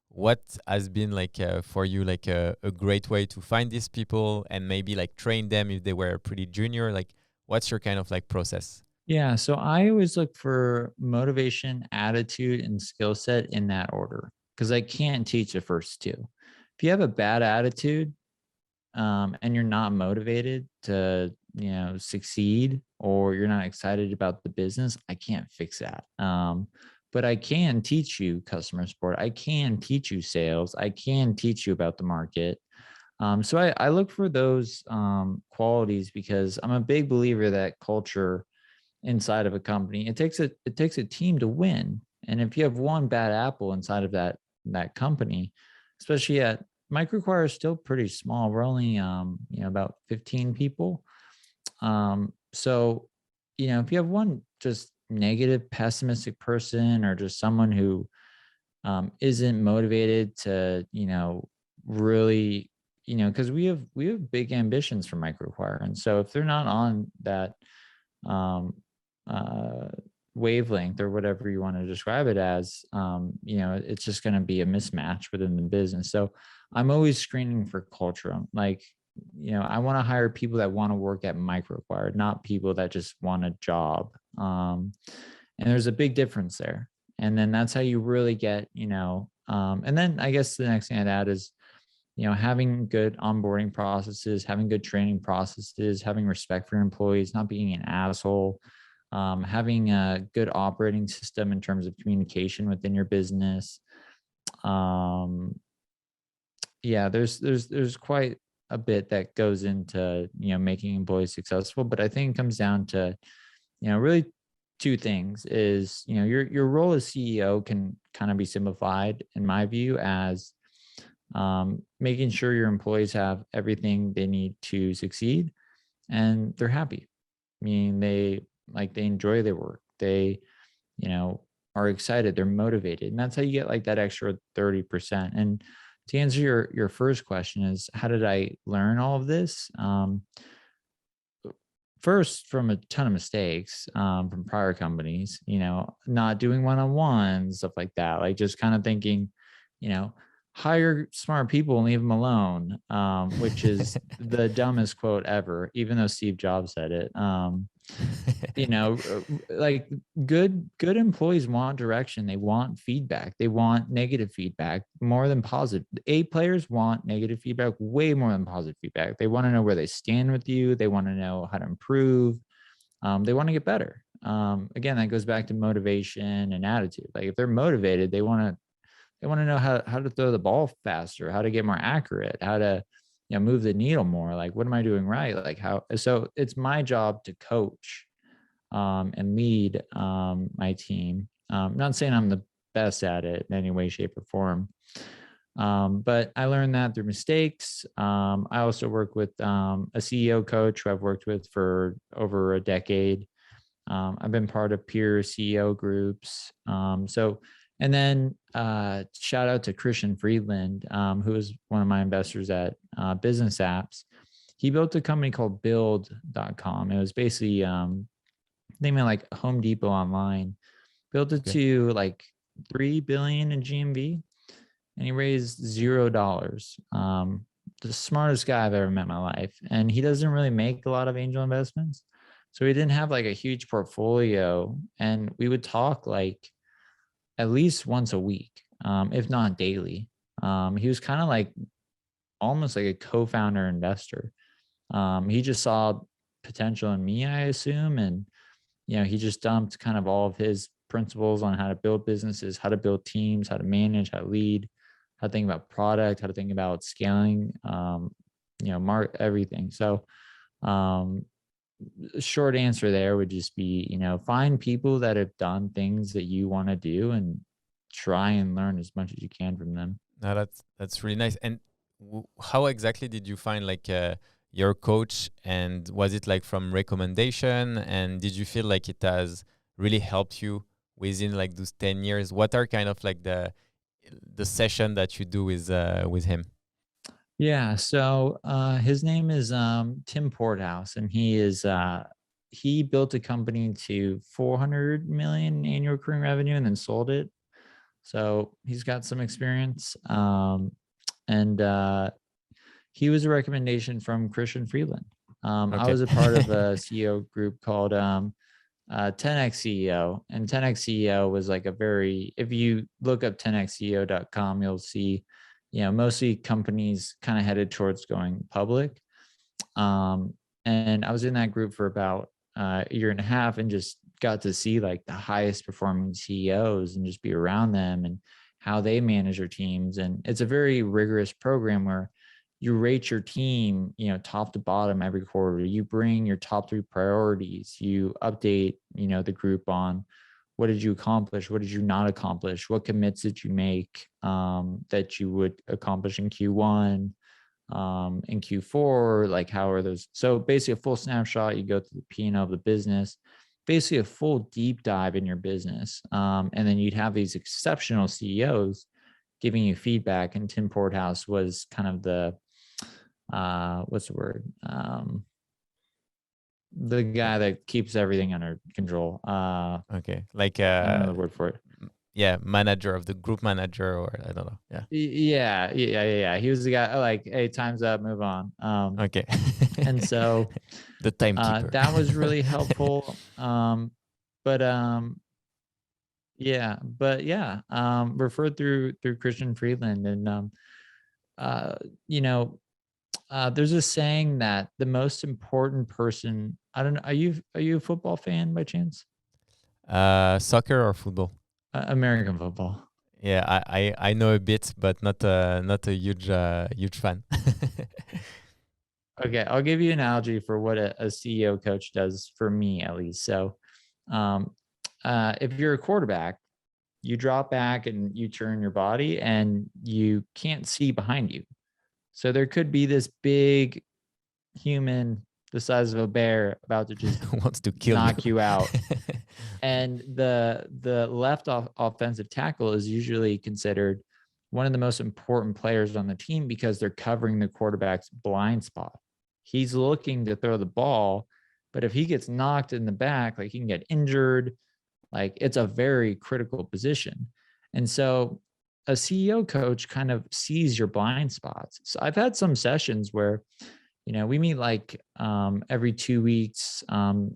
what has been like for you like a great way to find these people and maybe like train them if they were pretty junior? Like, what's your kind of like process?
Yeah. So I always look for motivation, attitude, and skill set in that order, because I can't teach the first two. If you have a bad attitude, and you're not motivated to, succeed, or you're not excited about the business, I can't fix that. But I can teach you customer support. I can teach you sales. I can teach you about the market. So I look for those qualities, because I'm a big believer that culture inside of a company, it takes a team to win. And if you have one bad apple inside of that company, especially at MicroAcquire is still pretty small. We're only about 15 people. So if you have one just negative, pessimistic person, or just someone who isn't motivated to really, because we have big ambitions for MicroAcquire, and so if they're not on that wavelength, or whatever you want to describe it as, it's just going to be a mismatch within the business. So I'm always screening for culture. I'm like, I want to hire people that want to work at MicroAcquire, not people that just want a job. And there's a big difference there. And then that's how you really get, and then I guess the next thing I'd add is, having good onboarding processes, having good training processes, having respect for your employees, not being an asshole, having a good operating system in terms of communication within your business. There's quite a bit that goes into, making employees successful, but I think it comes down to, really two things. Is, your role as CEO can kind of be simplified, in my view, as making sure your employees have everything they need to succeed and they're happy. Meaning they enjoy their work. They, are excited, they're motivated. And that's how you get like that extra 30%. And to answer your first question is, how did I learn all of this? First, from a ton of mistakes from prior companies, not doing one-on-ones, stuff like that. Like just kind of thinking, hire smart people and leave them alone, which is the dumbest quote ever, even though Steve Jobs said it. Like good employees want direction. They want feedback. They want negative feedback more than positive. A players want negative feedback way more than positive feedback. They want to know where they stand with you. They want to know how to improve. They want to get better. Again, that goes back to motivation and attitude. Like if they're motivated, they want to know how to throw the ball faster, how to get more accurate, how to move the needle more. Like, what am I doing right? Like how? So it's my job to coach and lead my team. Not saying I'm the best at it in any way, shape, or form, but I learned that through mistakes. I also work with a CEO coach who I've worked with for over a decade. I've been part of peer CEO groups. And then shout out to Christian Friedland, who is one of my investors at BiznessApps. He built a company called build.com. It was basically, they made like Home Depot online, built it to like 3 billion in GMV, and he raised $0. The smartest guy I've ever met in my life. And he doesn't really make a lot of angel investments. So he didn't have like a huge portfolio, and we would talk like at least once a week, if not daily. He was kind of like almost like a co-founder investor. He just saw potential in me, I assume. And, he just dumped kind of all of his principles on how to build businesses, how to build teams, how to manage, how to lead, how to think about product, how to think about scaling, everything. So, short answer there would just be, find people that have done things that you want to do and try and learn as much as you can from them.
No, that's really nice. And how exactly did you find like your coach? And was it like from recommendation? And did you feel like it has really helped you within like those 10 years? What are kind of like the the session that you do with him?
Yeah. So his name is Tim Porthouse, and he built a company to 400 million annual recurring revenue and then sold it. So he's got some experience. And he was a recommendation from Christian Freeland. I was a part of a CEO group called 10x CEO, and 10x CEO was like if you look up 10xceo.com, you'll see, mostly companies kind of headed towards going public. And I was in that group for about a year and a half and just got to see like the highest performing CEOs and just be around them and how they manage their teams. And it's a very rigorous program where you rate your team, top to bottom every quarter. You bring your top 3 priorities. You update, the group on what did you accomplish? What did you not accomplish? What commits did you make that you would accomplish in Q1, in Q4? Like, how are those? So basically a full snapshot. You go through the P&L of the business, basically a full deep dive in your business. And then you'd have these exceptional CEOs giving you feedback. And Tim Porthouse was kind of the, what's the word? The guy that keeps everything under control.
Okay. Like
I don't know the word for it.
Yeah, manager of the group manager, or I don't know. Yeah.
Yeah. He was the guy like, hey, time's up, move on.
Okay.
And so
the timekeeper.
that was really helpful. But referred through Christian Freeland. And there's a saying that the most important person, I don't know, are you a football fan by chance?
Soccer or football?
American football.
Yeah, I know a bit, but not a huge fan.
Okay, I'll give you an analogy for what a CEO coach does for me, at least. So if you're a quarterback, you drop back and you turn your body and you can't see behind you. So there could be this big human the size of a bear about to just
wants to
knock you out. And the left offensive tackle is usually considered one of the most important players on the team because they're covering the quarterback's blind spot. He's looking to throw the ball, but if he gets knocked in the back, like he can get injured. Like it's a very critical position. And so a CEO coach kind of sees your blind spots. So I've had some sessions where, we meet like every 2 weeks,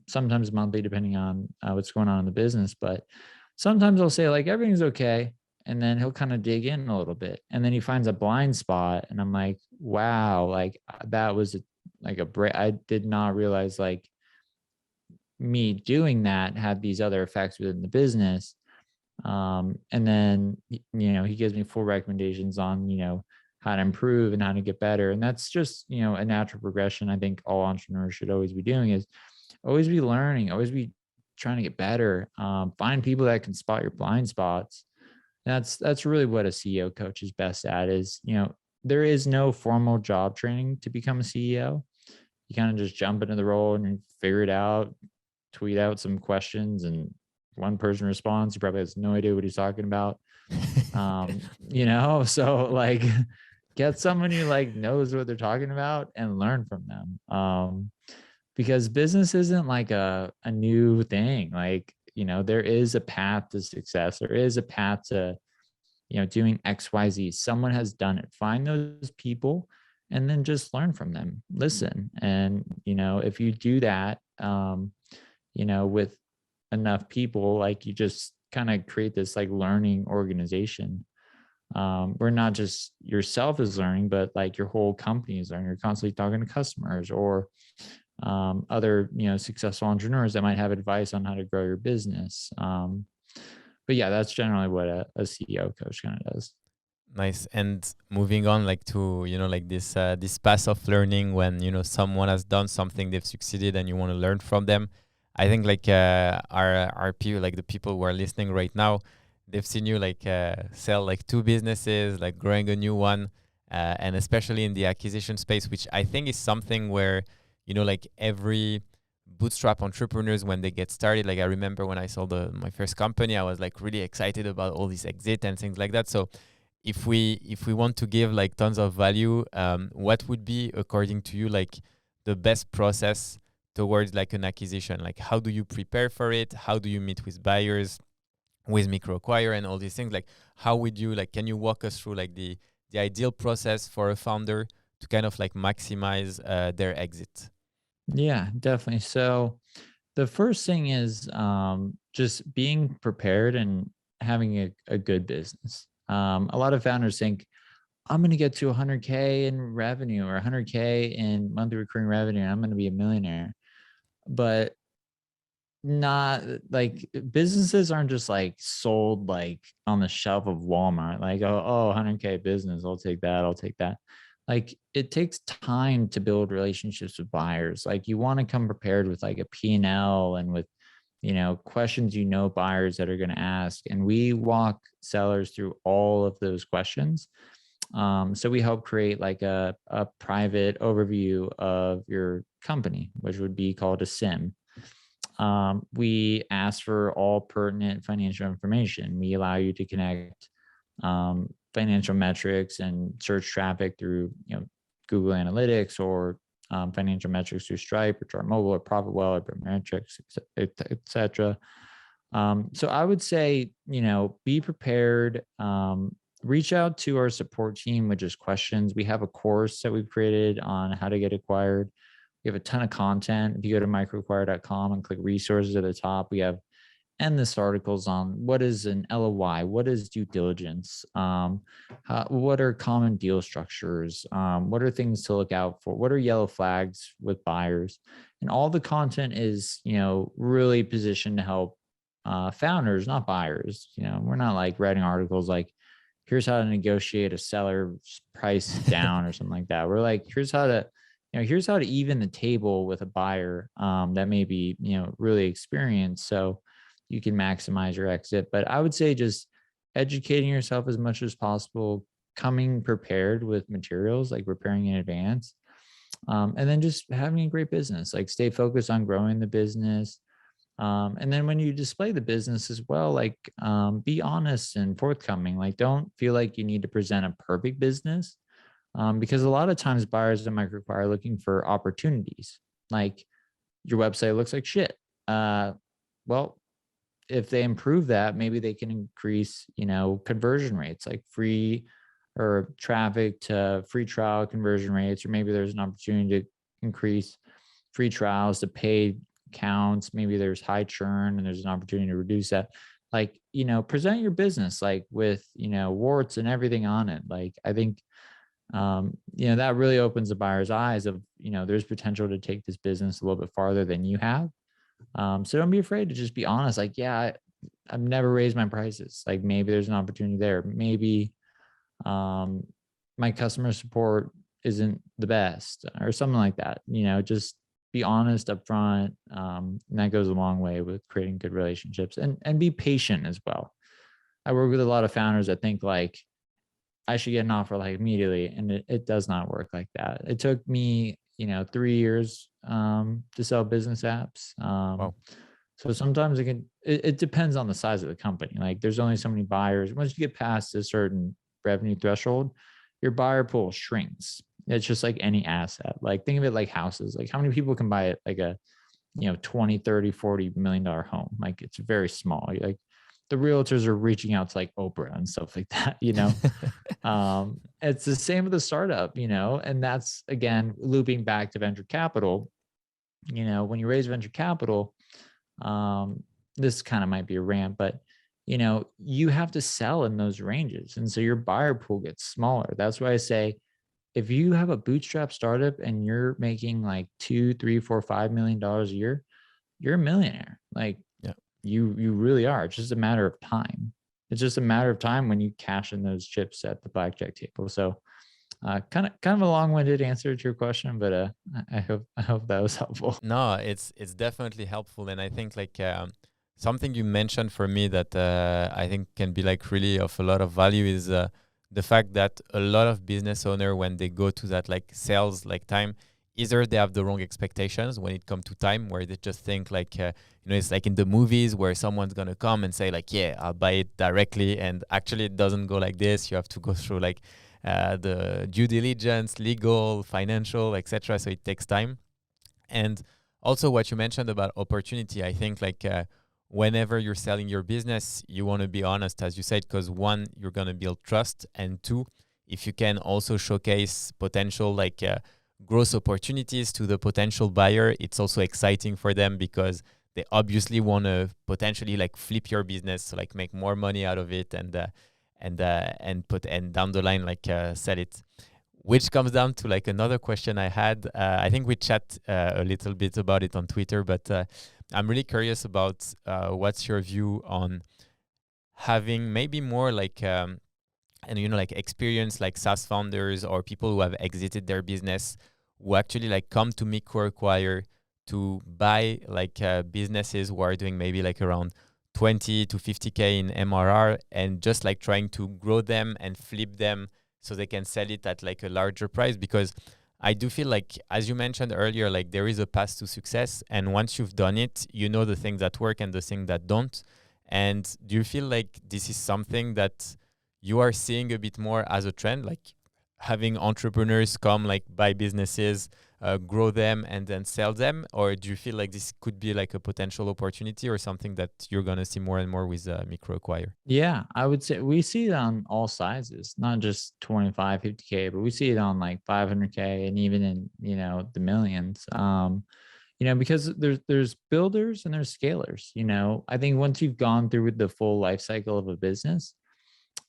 sometimes monthly, depending on what's going on in the business. But sometimes I'll say like, everything's okay. And then he'll kind of dig in a little bit. And then he finds a blind spot. And I'm like, wow, like that was I did not realize like me doing that had these other effects within the business. And then, he gives me full recommendations on, how to improve and how to get better. And that's just, a natural progression. I think all entrepreneurs should always be doing is always be learning, always be trying to get better. Find people that can spot your blind spots. That's really what a CEO coach is best at is, there is no formal job training to become a CEO. You kind of just jump into the role and figure it out, tweet out some questions, and one person responds. He probably has no idea what he's talking about. So like get someone who like knows what they're talking about and learn from them. Because business isn't like a new thing. Like, there is a path to success. There is a path to, doing XYZ. Someone has done it. Find those people and then just learn from them. Listen. And, if you do that, with enough people, like you just kind of create this like learning organization where not just yourself is learning, but like your whole company is learning. You're constantly talking to customers or other, successful entrepreneurs that might have advice on how to grow your business. But yeah, that's generally what a CEO coach kind of does.
Nice. And moving on, like to, like this path of learning when, someone has done something, they've succeeded and you want to learn from them. I think like our people, like the people who are listening right now, they've seen you like sell like 2 businesses, like growing a new one, and especially in the acquisition space, which I think is something where, like every bootstrap entrepreneurs, when they get started, like I remember when I sold my first company, I was like really excited about all these exit and things like that. So if we want to give like tons of value, what would be, according to you, like the best process towards like an acquisition? Like, how do you prepare for it? How do you meet with buyers, with MicroAcquire and all these things? Like, how would you, like, can you walk us through like the ideal process for a founder to kind of like maximize their exit?
Yeah, definitely. So the first thing is just being prepared and having a good business. A lot of founders think, I'm going to get to 100K in revenue or 100K in monthly recurring revenue, and I'm going to be a millionaire. But not like, businesses aren't just like sold like on the shelf of Walmart, like, oh 100K business, I'll take that. Like, it takes time to build relationships with buyers. Like, you want to come prepared with like a P&L and with, questions, buyers that are going to ask. And we walk sellers through all of those questions. So we help create like a private overview of your company, which would be called a SIM. We ask for all pertinent financial information. We allow you to connect financial metrics and search traffic through Google Analytics, or financial metrics through Stripe or Chart Mobile or ProfitWell or Metrics, etc. So I would say, be prepared. Reach out to our support team with just questions. We have a course that we've created on how to get acquired. We have a ton of content. If you go to microacquire.com and click resources at the top, we have endless articles on what is an LOI, what is due diligence, what are common deal structures, what are things to look out for, what are yellow flags with buyers. And all the content is, really positioned to help founders, not buyers. We're not like writing articles like, here's how to negotiate a seller's price down or something like that. We're like, here's how to even the table with a buyer that may be, really experienced, so you can maximize your exit. But I would say just educating yourself as much as possible, coming prepared with materials, like preparing in advance, and then just having a great business. Like, stay focused on growing the business. And then when you display the business as well, like, be honest and forthcoming. Like, don't feel like you need to present a perfect business. Because a lot of times buyers in MicroAcquire are looking for opportunities. Like, your website looks like shit. Well, if they improve that, maybe they can increase, conversion rates, like free or traffic to free trial conversion rates, or maybe there's an opportunity to increase free trials to paid accounts. Maybe there's high churn and there's an opportunity to reduce that. Like, present your business like with, warts and everything on it. Like, I think that really opens the buyer's eyes of, there's potential to take this business a little bit farther than you have. So don't be afraid to just be honest. Like, yeah, I've never raised my prices. Like, maybe there's an opportunity there. Maybe my customer support isn't the best or something like that. Just be honest up front. And that goes a long way with creating good relationships, and be patient as well. I work with a lot of founders that think like, I should get an offer like immediately. And it does not work like that. It took me, 3 years to sell BiznessApps.
Wow.
So sometimes it depends on the size of the company. Like, there's only so many buyers. Once you get past a certain revenue threshold, your buyer pool shrinks. It's just like any asset. Like, think of it like houses. Like, how many people can buy it like a, 20, 30, $40 million home? Like, it's very small. Like, the realtors are reaching out to like Oprah and stuff like that, It's the same with the startup, and that's, again, looping back to venture capital. When you raise venture capital, this kind of might be a rant, but you have to sell in those ranges. And so your buyer pool gets smaller. That's why I say, if you have a bootstrap startup and you're making like $2, $3, $4, $5 million a year, you're a millionaire. Like, you really are. It's just a matter of time. It's just a matter of time when you cash in those chips at the blackjack table. So kind of a long-winded answer to your question, but I hope that was helpful.
No, it's definitely helpful. And I think like something you mentioned for me that I think can be like really of a lot of value is the fact that a lot of business owner, when they go to that like sales like time, either they have the wrong expectations when it comes to time, where they just think like, it's like in the movies where someone's going to come and say like, yeah, I'll buy it directly. And actually it doesn't go like this. You have to go through like the due diligence, legal, financial, etc. So it takes time. And also what you mentioned about opportunity, I think like whenever you're selling your business, you want to be honest, as you said, because one, you're going to build trust. And two, if you can also showcase potential like growth opportunities to the potential buyer, it's also exciting for them because they obviously want to potentially like flip your business, so like make more money out of it and down the line like sell it. Which comes down to like another question I had. I think we chat a little bit about it on Twitter, but I'm really curious about what's your view on having maybe more like and like experienced like SaaS founders or people who have exited their business who actually like come to MicroAcquire to buy like businesses who are doing maybe like around 20 to 50K in MRR and just like trying to grow them and flip them so they can sell it at like a larger price. Because I do feel like, as you mentioned earlier, like there is a path to success. And once you've done it, you know the things that work and the things that don't. And do you feel like this is something that you are seeing a bit more as a trend, like having entrepreneurs come like buy businesses, grow them and then sell them? Or do you feel like this could be like a potential opportunity or something that you're going to see more and more with MicroAcquire?
Yeah, I would say we see it on all sizes, not just 25, 50K, but we see it on like 500K and even in, the millions. Because there's builders and there's scalers. I think once you've gone through the full life cycle of a business,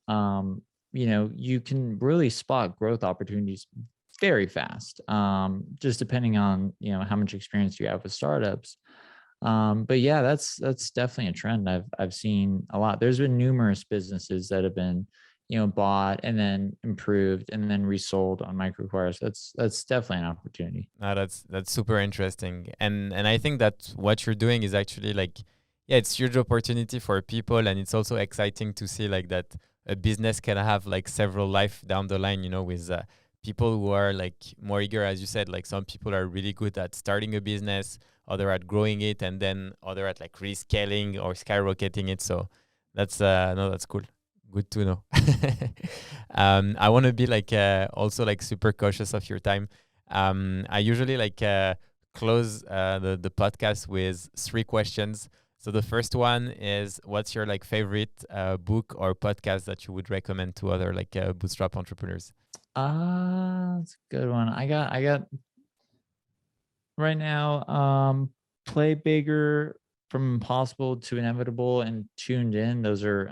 you can really spot growth opportunities very fast, just depending on, how much experience you have with startups. But yeah, that's definitely a trend I've seen a lot. There's been numerous businesses that have been, bought and then improved and then resold on MicroAcquire. So that's definitely an opportunity.
That's super interesting. And I think that what you're doing is actually like, yeah, it's huge opportunity for people. And it's also exciting to see like that a business can have like several life down the line, with people who are like more eager, as you said. Like some people are really good at starting a business, other at growing it, and then other at like rescaling or skyrocketing it. So that's no, that's cool. Good to know. I want to be like also like super cautious of your time. I usually like close the podcast with 3 questions. So the first one is, what's your like favorite book or podcast that you would recommend to other like bootstrap entrepreneurs?
That's a good one. I got right now, Play Bigger, From Impossible to Inevitable, and Tuned In. Those are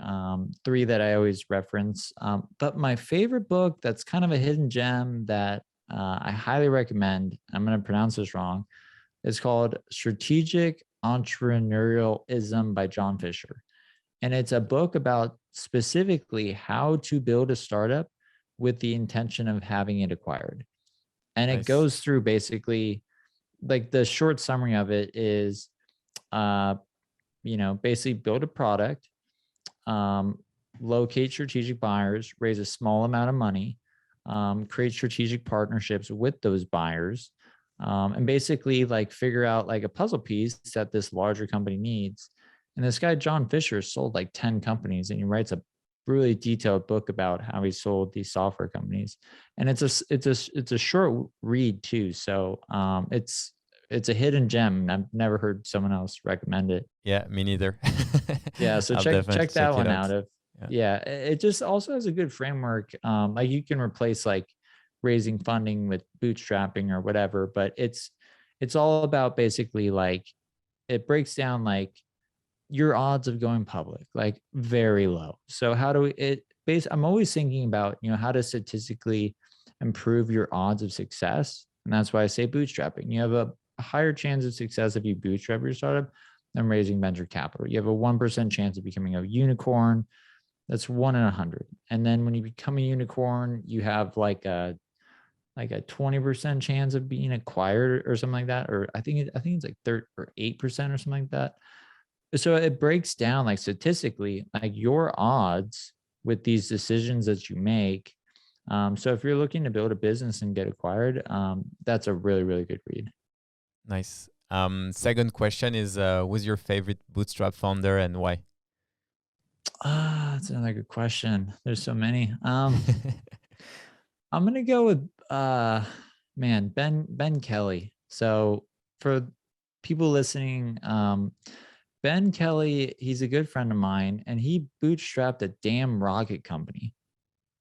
3 that I always reference. But my favorite book that's kind of a hidden gem that I highly recommend, I'm going to pronounce this wrong, is called Strategic Entrepreneurialism by John Fisher. And it's a book about specifically how to build a startup with the intention of having it acquired. And
Nice.
It goes through basically, like, the short summary of it is, basically build a product, locate strategic buyers, raise a small amount of money, create strategic partnerships with those buyers, and basically like figure out like a puzzle piece that this larger company needs. And this guy, John Fisher, sold like 10 companies, and he writes a really detailed book about how he sold these software companies. And it's a short read too. So it's a hidden gem. I've never heard someone else recommend it.
Yeah, me neither.
Yeah, so
I'll
check
definitely
that one
out.
out. It just also has a good framework. Like you can replace like raising funding with bootstrapping or whatever, but it's all about basically like, it breaks down like your odds of going public, like very low. So how do I'm always thinking about, how to statistically improve your odds of success. And that's why I say bootstrapping. You have a higher chance of success if you bootstrap your startup than raising venture capital. You have a 1% chance of becoming a unicorn. That's 1 in 100. And then when you become a unicorn, you have like a 20% chance of being acquired or something like that. Or I think it's like 3 or 8% or something like that. So it breaks down like statistically, like your odds with these decisions that you make So if you're looking to build a business and get acquired, that's a really, really good read.
Nice. Second question is, who's your favorite Bootstrap founder and why?
That's another good question. There's so many. I'm gonna go with Ben Kelly. So for people listening, Ben Kelly, he's a good friend of mine, and he bootstrapped a damn rocket company,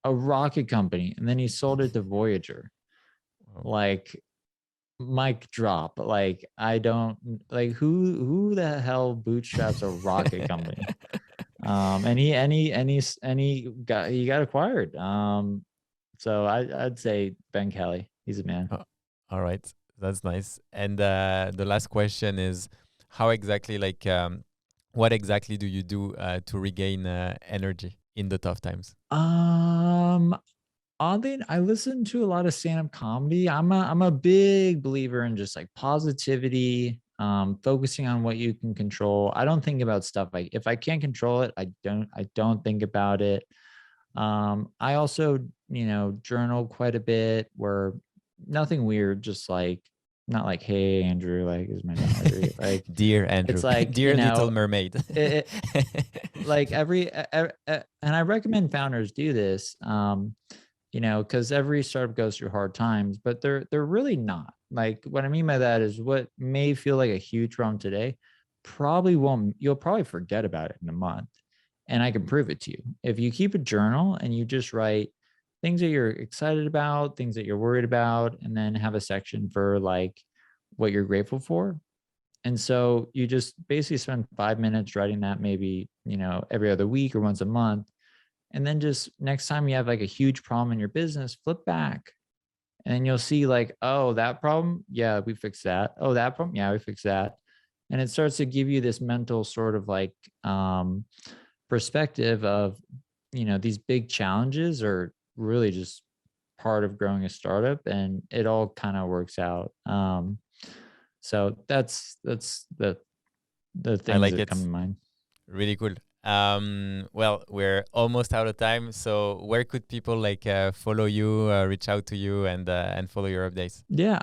and then he sold it to Voyager. Like, mic drop. Like, I don't like who the hell bootstraps a rocket company. And he got acquired. So I'd say Ben Kelly. He's a man.
All right, that's nice. And the last question is, how exactly, like, what exactly do you do to regain energy in the tough times?
Oddly, I listen to a lot of stand-up comedy. I'm a big believer in just like positivity, focusing on what you can control. I don't think about stuff like, if I can't control it, I don't think about it. I also, journal quite a bit, where nothing weird, just like, not like, hey Andrew, like, is my diary, like,
dear Andrew,
it's like,
dear Little Mermaid.
Like and I recommend founders do this, because every startup goes through hard times, but they're really not. Like, what I mean by that is, what may feel like a huge problem today you'll probably forget about it in a month. And I can prove it to you. If you keep a journal and you just write things that you're excited about, things that you're worried about, and then have a section for like what you're grateful for. And so you just basically spend 5 minutes writing that, maybe, every other week or once a month. And then just next time you have like a huge problem in your business, flip back and you'll see like, oh, that problem, yeah, we fixed that. Oh, that problem, yeah, we fixed that. And it starts to give you this mental sort of like perspective of, these big challenges are really just part of growing a startup, and it all kind of works out. So that's the things
like
that come to mind.
Really cool. Well, we're almost out of time. So where could people like follow you, reach out to you, and follow your updates?
Yeah.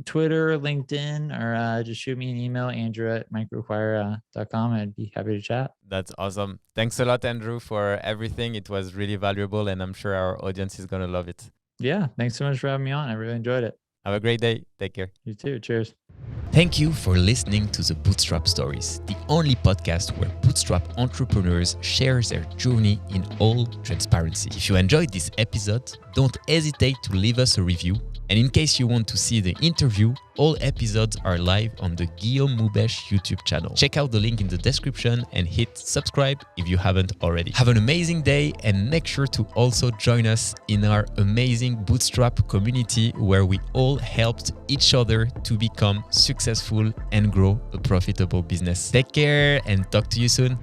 Twitter, LinkedIn, or just shoot me an email, andrew@microacquire.com. I'd be happy to chat.
That's awesome. Thanks a lot, Andrew, for everything. It was really valuable, and I'm sure our audience is going to love it.
Yeah. Thanks so much for having me on. I really enjoyed it.
Have a great day. Take care.
You too. Cheers.
Thank you for listening to the Bootstrap Stories, the only podcast where bootstrap entrepreneurs share their journey in all transparency. If you enjoyed this episode, don't hesitate to leave us a review. And in case you want to see the interview, all episodes are live on the Guillaume Moubesh YouTube channel. Check out the link in the description and hit subscribe if you haven't already. Have an amazing day, and make sure to also join us in our amazing Bootstrap community, where we all helped each other to become successful and grow a profitable business. Take care and talk to you soon.